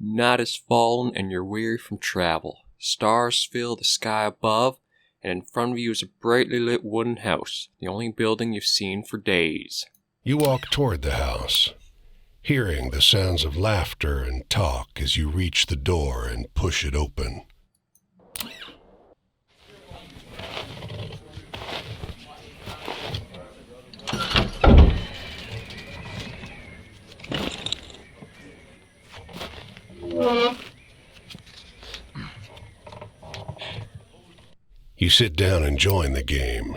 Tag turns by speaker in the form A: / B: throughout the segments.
A: Night has fallen and you're weary from travel. Stars fill the sky above, and in front of you is a brightly lit wooden house, the only building you've seen for days.
B: You walk toward the house, hearing the sounds of laughter and talk as you reach the door and push it open. You sit down and join the game.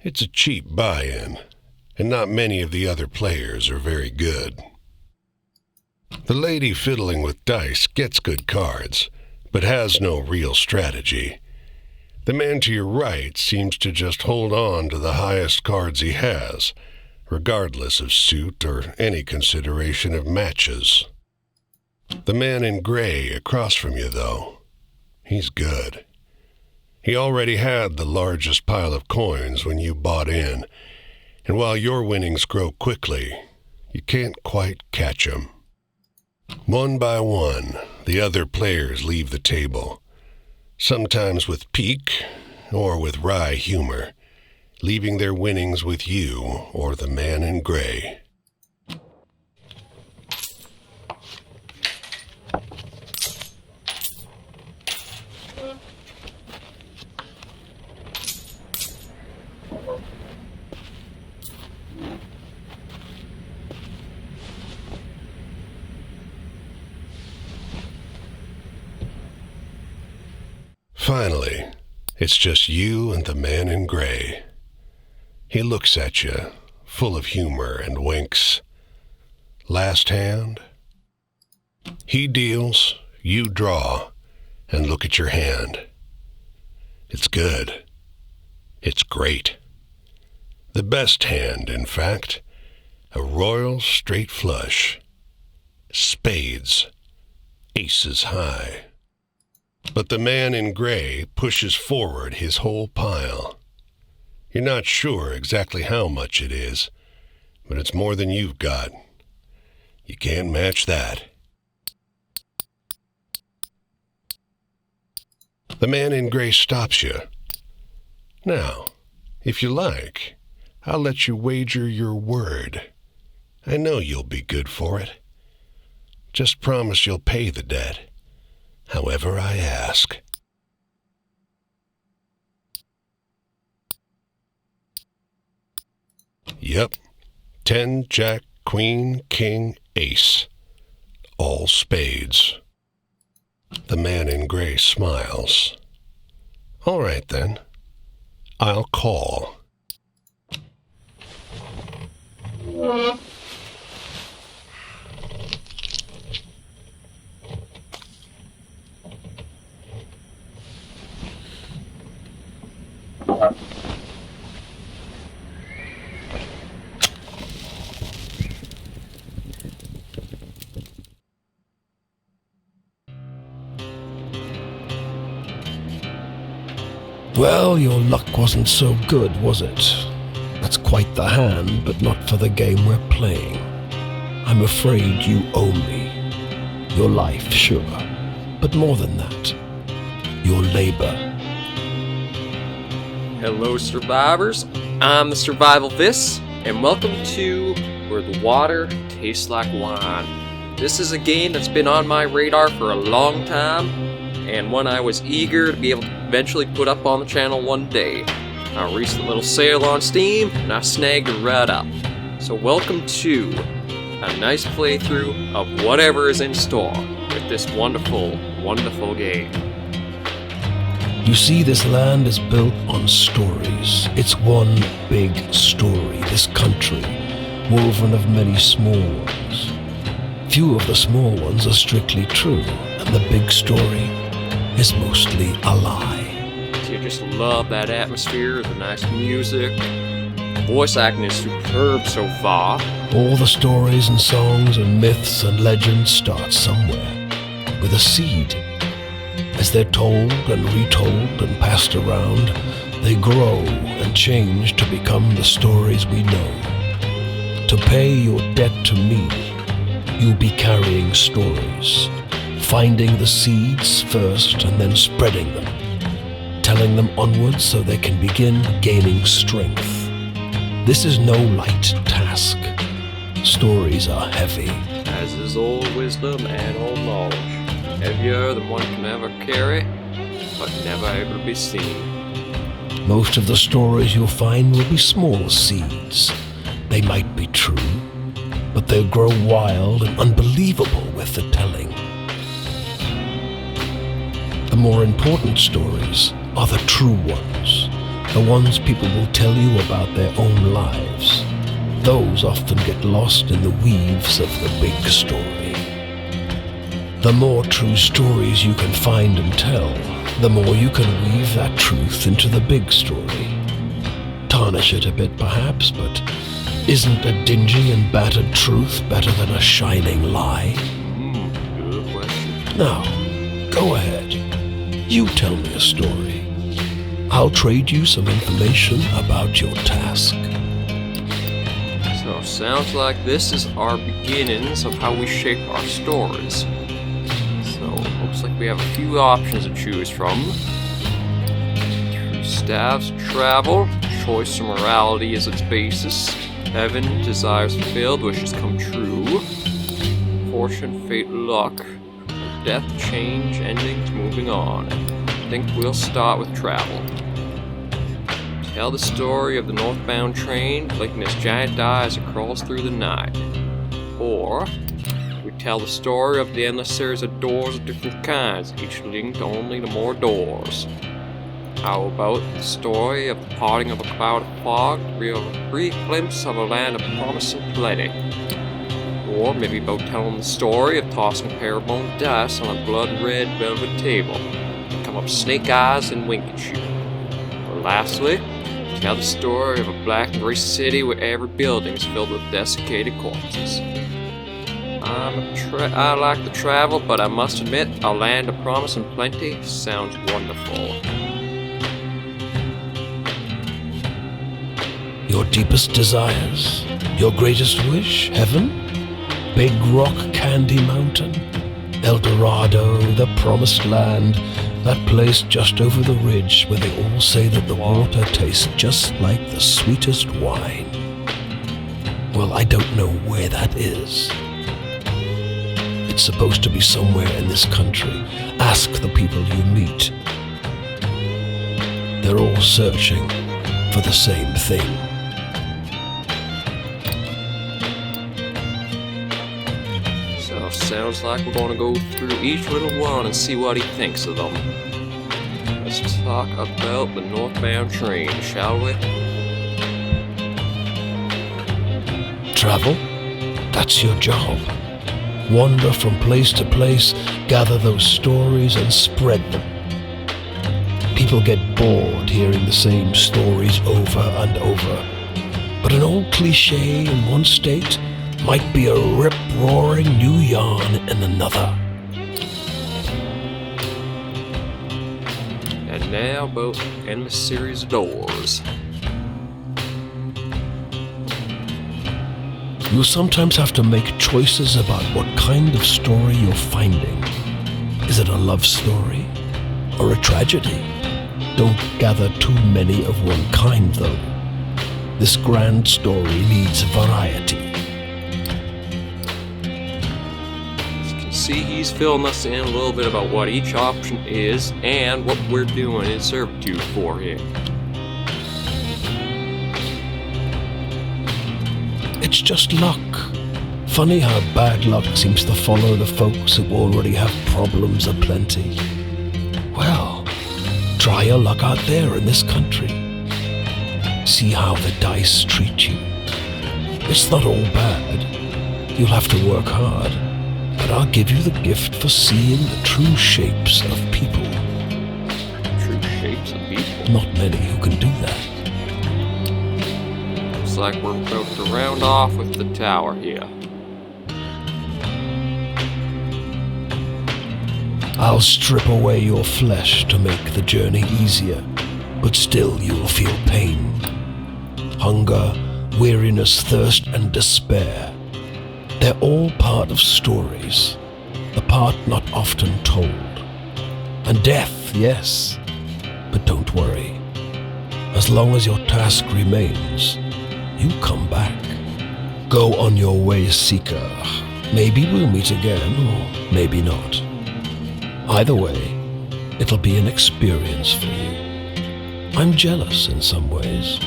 B: It's a cheap buy-in, and not many of the other players are very good. The lady fiddling with dice gets good cards, but has no real strategy. The man to your right seems to just hold on to the highest cards he has, regardless of suit or any consideration of matches. The man in gray across from you, though, he's good. He already had the largest pile of coins when you bought in, and while your winnings grow quickly, you can't quite catch him. One by one, the other players leave the table, sometimes with pique or with wry humor, leaving their winnings with you or the man in gray. Finally, it's just you and the man in gray. He looks at you, full of humor, and winks. Last hand? He deals, you draw, and look at your hand. It's good. It's great. The best hand, in fact. A royal straight flush. Spades. Aces high. But the man in gray pushes forward his whole pile. You're not sure exactly how much it is, but it's more than you've got. You can't match that. The man in gray stops you. Now, if you like, I'll let you wager your word. I know you'll be good for it. Just promise you'll pay the debt. However I ask. Yep. 10, Jack, Queen, King, Ace. All spades. The man in gray smiles. All right then. I'll call.
C: Well, your luck wasn't so good, was it? That's quite the hand, but not for the game we're playing. I'm afraid you owe me. Your life, sure, but more than that, your labor.
A: Hello, survivors. I'm the SurvivalVis, and welcome to Where the Water Tastes Like Wine. This is a game that's been on my radar for a long time, and one I was eager to be able to eventually put up on the channel one day. I reached a little sale on Steam, and I snagged it right up. So welcome to a nice playthrough of whatever is in store with this wonderful, wonderful game.
C: You see, this land is built on stories. It's one big story, this country, woven of many small ones. Few of the small ones are strictly true, and the big story is mostly a lie.
A: You just love that atmosphere, the nice music. The voice acting is superb so far.
C: All the stories and songs and myths and legends start somewhere, with a seed. As they're told and retold and passed around, they grow and change to become the stories we know. To pay your debt to me, you'll be carrying stories. finding the seeds first and then spreading them, telling them onwards so they can begin gaining strength. This is no light task. Stories are heavy.
A: As is all wisdom and all knowledge, heavier than one can ever carry, but never able to be seen.
C: Most of the stories you'll find will be small seeds. They might be true, but they'll grow wild and unbelievable with the telling. The more important stories are the true ones, the ones people will tell you about their own lives. Those often get lost in the weaves of the big story. The more true stories you can find and tell, the more you can weave that truth into the big story. Tarnish it a bit perhaps, but isn't a dingy and battered truth better than a shining lie?
A: Good question.
C: Now, go ahead. You tell me a story. I'll trade you some information about your task.
A: So, sounds like this is our beginnings of how we shape our stories. So, looks like we have a few options to choose from. True staves, travel, choice or morality is its basis. Heaven, desires fulfilled, wishes come true. Fortune, fate, luck. Death, change, endings, moving on. I think we'll start with travel. Tell the story of the northbound train, blinking its giant eye as it crawls through the night. Or, we tell the story of the endless series of doors of different kinds, each linked only to more doors. How about the story of the parting of a cloud of fog to reveal a brief glimpse of a land of promise and plenty? Or maybe about telling the story of tossing a pair of bone dice on a blood-red velvet table, to come up snake eyes and wink at you. Or lastly, tell the story of a black and gray city where every building is filled with desiccated corpses. I like to travel, but I must admit, a land of promise and plenty sounds wonderful.
C: Your deepest desires? Your greatest wish? Heaven? Big Rock Candy Mountain? El Dorado, the Promised Land, that place just over the ridge where they all say that the water tastes just like the sweetest wine. Well, I don't know where that is. It's supposed to be somewhere in this country. Ask the people you meet. They're all searching for the same thing.
A: Sounds like we're going to go through each little one and see what he thinks of them. Let's talk about the northbound train, shall we?
C: Travel? That's your job. Wander from place to place, gather those stories and spread them. People get bored hearing the same stories over and over. But an old cliché in one state might be a rip-roaring new yarn in another.
A: And now about the endless series of doors.
C: You'll sometimes have to make choices about what kind of story you're finding. Is it a love story or a tragedy? Don't gather too many of one kind, though. This grand story needs variety.
A: See, he's filling us in a little bit about what each option is and what we're doing in servitude for him.
C: It's just luck. Funny how bad luck seems to follow the folks who already have problems aplenty. Well, try your luck out there in this country. See how the dice treat you. It's not all bad. You'll have to work hard. But I'll give you the gift for seeing the true shapes of people.
A: True shapes of people?
C: Not many who can do that.
A: Looks like we're about to round off with the tower here.
C: I'll strip away your flesh to make the journey easier, but still you'll feel pain. Hunger, weariness, thirst, and despair. They're all part of stories. the part not often told. And death, yes, but don't worry. As long as your task remains, you come back. Go on your way, Seeker. Maybe we'll meet again, or maybe not. Either way, it'll be an experience for you. I'm jealous in some ways.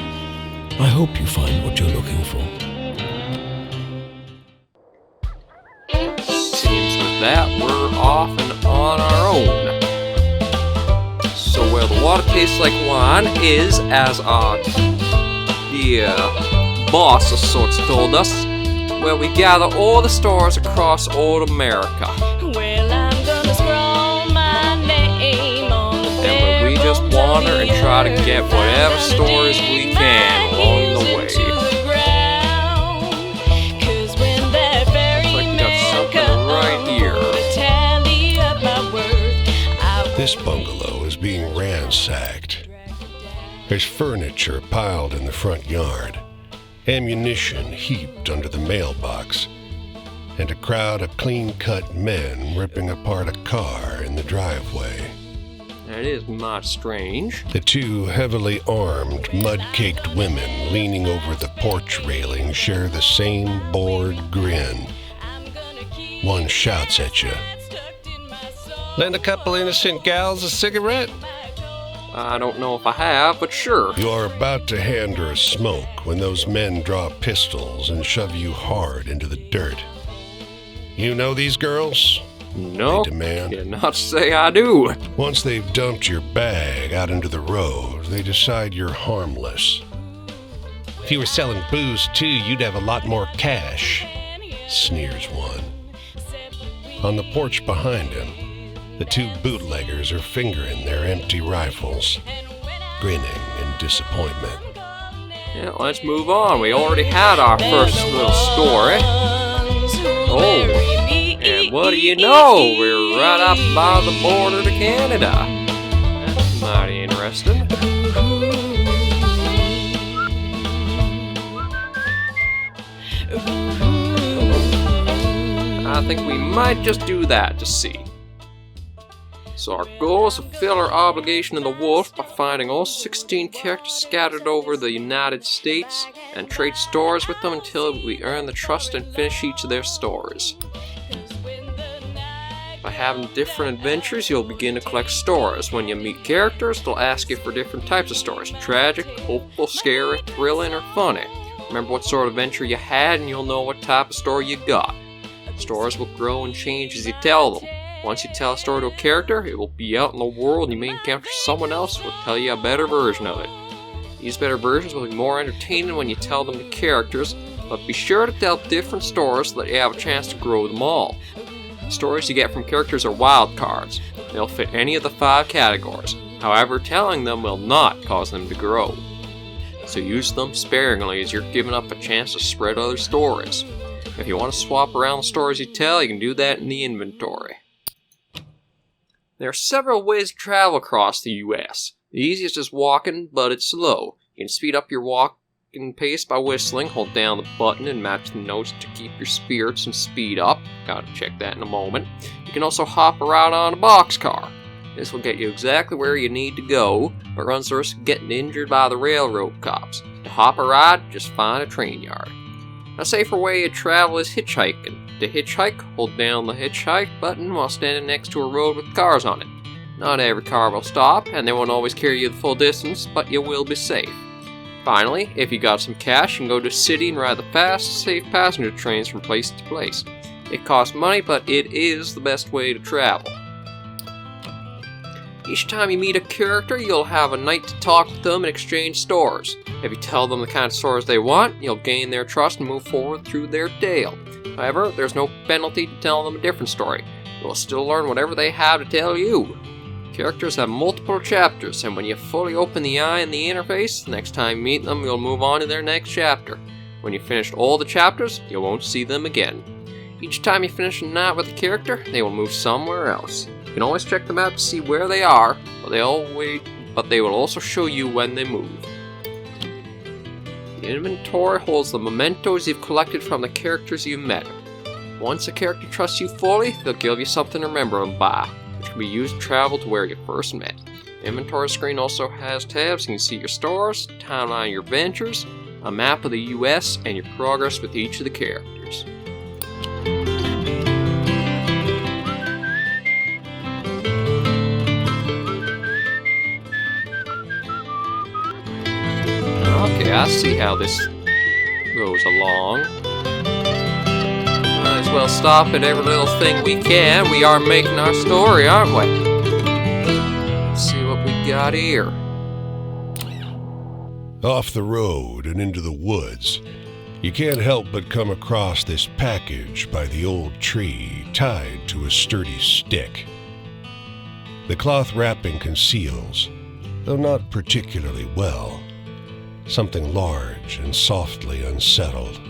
C: I hope you find what you're looking for.
A: Seems with that, we're off and on our own. So where the water tastes like wine is, as our boss of sorts told us, where we gather all the stores across old America.
D: Well, I'm gonna scroll my name on the
A: And where we just wander and try to get whatever stories we can along the way. Looks like we got something right here.
B: This bungalow is being ransacked. There's furniture piled in the front yard, ammunition heaped under the mailbox, and a crowd of clean-cut men ripping apart a car in the driveway.
A: That is not strange.
B: The two heavily armed, mud-caked women leaning over the porch railing share the same bored grin. One shouts at you. "Lend a couple innocent gals a cigarette?"
A: I don't know if I have, but sure.
B: You are about to hand her a smoke when those men draw pistols and shove you hard into the dirt. "You know these girls?"
A: No,
B: they demand.
A: Cannot say I do.
B: Once they've dumped your bag out into the road, they decide you're harmless. "If you were selling booze too, you'd have a lot more cash," sneers one. On the porch behind him, the two bootleggers are fingering their empty rifles, grinning in disappointment.
A: Yeah, let's move on. We already had our first little story. Oh, and what do you know? We're right up by the border to Canada. That's mighty interesting. I think we might just do that to see. So our goal is to fulfill our obligation to the wolf by finding all 16 characters scattered over the United States and trade stories with them until we earn the trust and finish each of their stories. By having different adventures, you'll begin to collect stories. When you meet characters, they'll ask you for different types of stories: tragic, hopeful, scary, thrilling, or funny. Remember what sort of adventure you had and you'll know what type of story you got. Stories will grow and change as you tell them. Once you tell a story to a character, it will be out in the world and you may encounter someone else who will tell you a better version of it. These better versions will be more entertaining when you tell them to characters, but be sure to tell different stories so that you have a chance to grow them all. The stories you get from characters are wild cards. They'll fit any of the 5 categories. However, telling them will not cause them to grow. So use them sparingly as you're giving up a chance to spread other stories. If you want to swap around the stories you tell, you can do that in the inventory. There are several ways to travel across the US. The easiest is walking, but it's slow. You can speed up your walking pace by whistling. Hold down the button and match the notes to keep your spirits and speed up. Gotta check that in a moment. You can also hop around on a boxcar. This will get you exactly where you need to go, but runs the risk of getting injured by the railroad cops. To hop a ride, just find a train yard. A safer way to travel is hitchhiking. To hitchhike, hold down the hitchhike button while standing next to a road with cars on it. Not every car will stop, and they won't always carry you the full distance, but you will be safe. Finally, if you got some cash, you can go to a city and ride the fast, safe passenger trains from place to place. It costs money, but it is the best way to travel. Each time you meet a character, you'll have a night to talk with them and exchange stories. If you tell them the kind of stories they want, you'll gain their trust and move forward through their tale. However, there's no penalty to telling them a different story. You'll still learn whatever they have to tell you. Characters have multiple chapters, and when you fully open the eye in the interface, next time you meet them, you'll move on to their next chapter. When you've finished all the chapters, you won't see them again. Each time you finish a night with a character, they will move somewhere else. You can always check them out to see where they are, but they will also show you when they move. The inventory holds the mementos you've collected from the characters you've met. Once a character trusts you fully, they'll give you something to remember them by, which can be used to travel to where you first met. The inventory screen also has tabs so you can see your stores, timeline of your adventures, a map of the US, and your progress with each of the characters. Okay, I see how this goes along. Might as well stop at every little thing we can. We are making our story, aren't we? Let's see what we got here.
B: Off the road and into the woods, you can't help but come across this package by the old tree tied to a sturdy stick. The cloth wrapping conceals, though not particularly well, something large and softly unsettled.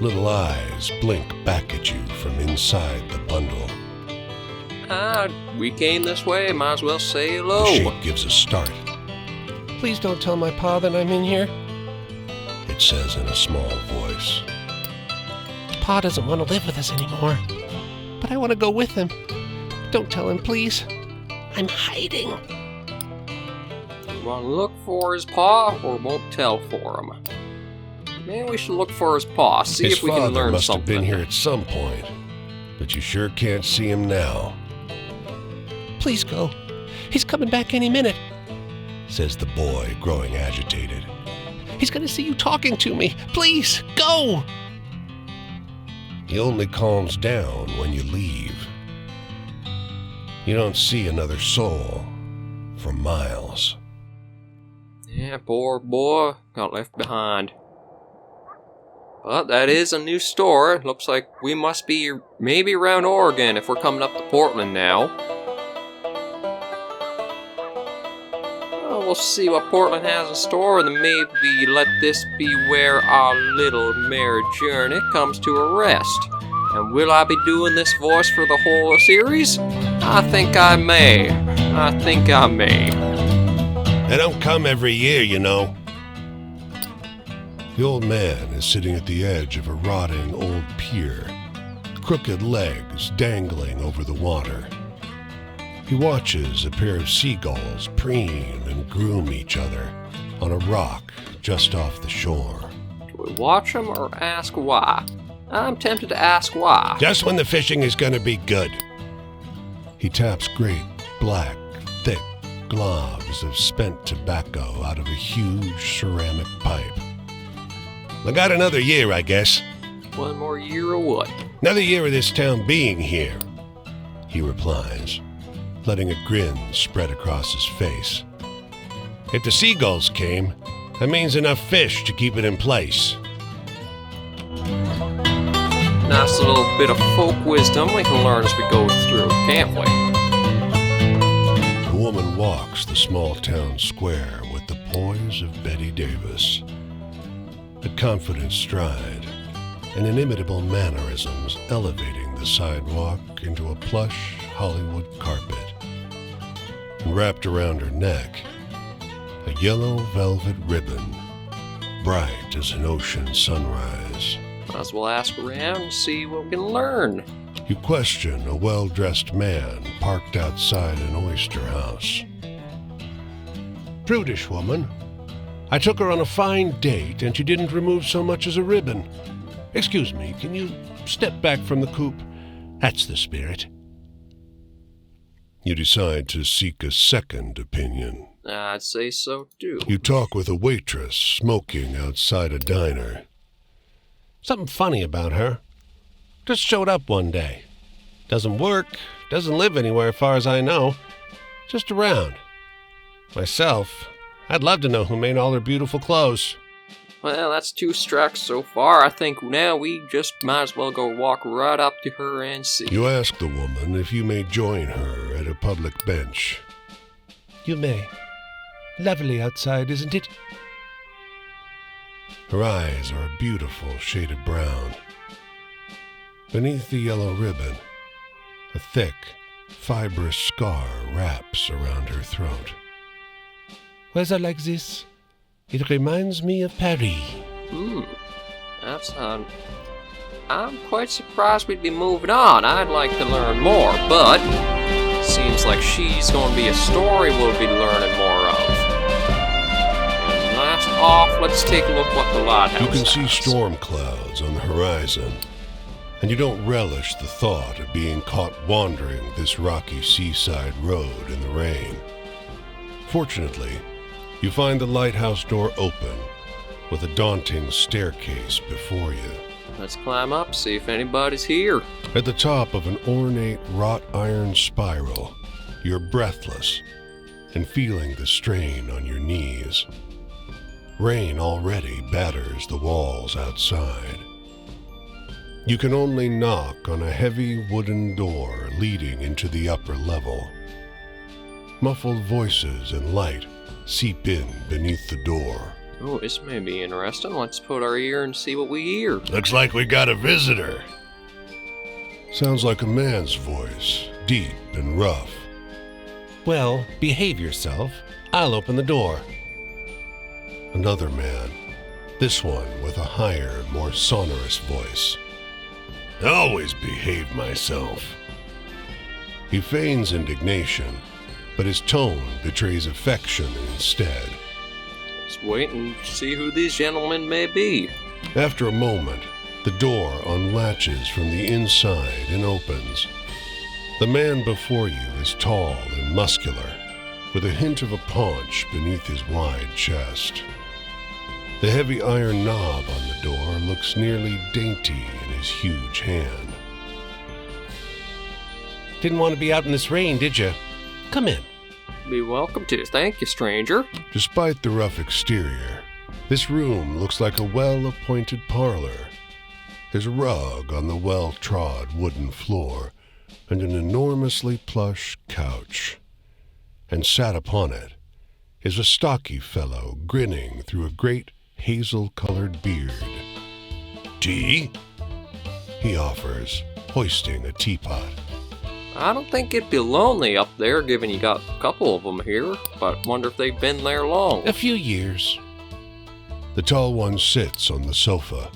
B: Little eyes blink back at you from inside the bundle.
A: We came this way, might as well say
B: The
A: hello.
B: shape gives a start.
C: Please don't tell my pa that I'm in here.
B: It says in a small voice.
C: Pa doesn't want to live with us anymore. But I want to go with him. Don't tell him, please. I'm hiding.
A: Want to look for his paw or won't tell for him? Maybe we should look for his paw, see
B: His
A: if we can
B: father
A: learn
B: must
A: something.
B: have been here at some point, but you sure can't see him now,
C: Please go. He's coming back any minute.
B: says the boy, growing agitated.
C: He's going to see you talking to me. Please, go!
B: He only calms down when you leave. You don't see another soul for miles.
A: Yeah, poor boy got left behind. But that is a new store. Looks like we must be maybe around Oregon if we're coming up to Portland now. Well, we'll see what Portland has in store, and then maybe let this be where our little merry journey comes to a rest. And will I be doing this voice for the whole series? I think I may.
B: They don't come every year, you know. The old man is sitting at the edge of a rotting old pier, crooked legs dangling over the water. He watches a pair of seagulls preen and groom each other on a rock just off the shore.
A: Do we watch them or ask why? I'm tempted to ask why.
B: Just when the fishing is going to be good. He taps great, black, thick globs of spent tobacco out of a huge ceramic pipe. I got another year, I guess.
A: One more year or what?
B: Another year of this town being here, he replies, letting a grin spread across his face. If the seagulls came, that means enough fish to keep it in place.
A: Nice little bit of folk wisdom we can learn as we go through, can't we?
B: The woman walks the small town square with the poise of Betty Davis. A confident stride and inimitable mannerisms elevating the sidewalk into a plush Hollywood carpet. And wrapped around her neck, a yellow velvet ribbon, bright as an ocean sunrise.
A: Might as well ask around and see what we can learn.
B: You question a well-dressed man parked outside an oyster house. Prudish woman. I took her on a fine date and she didn't remove so much as a ribbon. Excuse me, can you step back from the coupe? That's the spirit. You decide to seek a second opinion.
A: I'd say so too.
B: You talk with a waitress smoking outside a diner. Something funny about her. Just showed up one day. Doesn't work, doesn't live anywhere far as I know. Just around. Myself, I'd love to know who made all her beautiful clothes.
A: Well, that's 2 strikes so far. I think now we just might as well go walk right up to her and see.
B: You ask the woman if you may join her at a public bench.
C: You may. Lovely outside, isn't it?
B: Her eyes are a beautiful shade of brown. Beneath the yellow ribbon, a thick, fibrous scar wraps around her throat.
C: Weather like this, it reminds me of Paris.
A: That sounds I'm quite surprised we'd be moving on. I'd like to learn more, but seems like she's going to be a story we'll be learning more of. And last off, let's take a look what the lighthouse
B: You can see
A: has.
B: storm clouds on the horizon, and you don't relish the thought of being caught wandering this rocky seaside road in the rain. Fortunately, you find the lighthouse door open, with a daunting staircase before you.
A: Let's climb up, see if anybody's here.
B: At the top of an ornate wrought iron spiral, you're breathless and feeling the strain on your knees. Rain already batters the walls outside. You can only knock on a heavy wooden door leading into the upper level. Muffled voices and light seep in beneath the door.
A: Oh, this may be interesting. Let's put our ear and see what we hear.
B: Looks like we got a visitor. Sounds like a man's voice, deep and rough.
C: Well, behave yourself. I'll open the door.
B: Another man, this one with a higher, more sonorous voice. I always behave myself. He feigns indignation, but his tone betrays affection instead.
A: Let's wait and see who these gentlemen may be.
B: After a moment, the door unlatches from the inside and opens. The man before you is tall and muscular, with a hint of a paunch beneath his wide chest. The heavy iron knob on the door looks nearly dainty in his huge hand.
C: Didn't want to be out in this rain, did you? Come in.
A: Be welcome to. Thank you, stranger.
B: Despite the rough exterior, this room looks like a well-appointed parlor. There's a rug on the well-trod wooden floor and an enormously plush couch. And sat upon it is a stocky fellow grinning through a great hazel-colored beard. Tea? He offers, hoisting a teapot.
A: I don't think it'd be lonely up there, given you got a couple of them here, but wonder if they've been there long.
C: A few years.
B: The tall one sits on the sofa,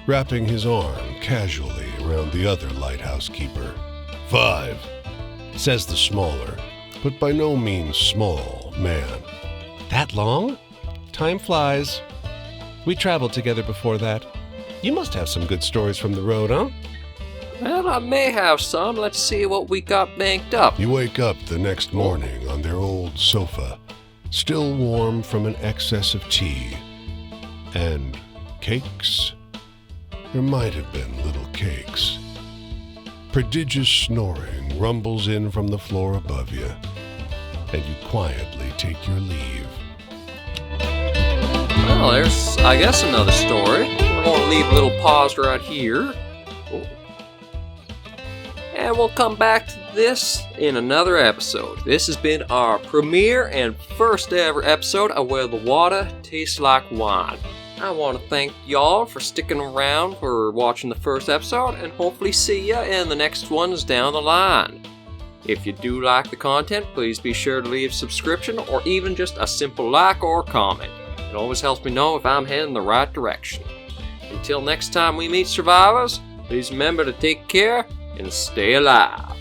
B: wrapping his arm casually around the other lighthouse keeper. 5, says the smaller, but by no means small, man.
C: That long? Time flies. We traveled together before that. You must have some good stories from the road, huh?
A: Well, I may have some. Let's see what we got banked up.
B: You wake up the next morning on their old sofa, still warm from an excess of tea. And cakes? There might have been little cakes. Prodigious snoring rumbles in from the floor above you, and you quietly take your leave.
A: Well, there's, I guess, another story. We're going to leave a little pause right here. And we'll come back to this in another episode. This has been our premiere and first ever episode of Where the Water Tastes Like Wine. I want to thank y'all for sticking around for watching the first episode, and hopefully see ya in the next ones down the line. If you do like the content, please be sure to leave a subscription or even just a simple like or comment. It always helps me know if I'm heading the right direction. Until next time we meet survivors, please remember to take care and stay alive.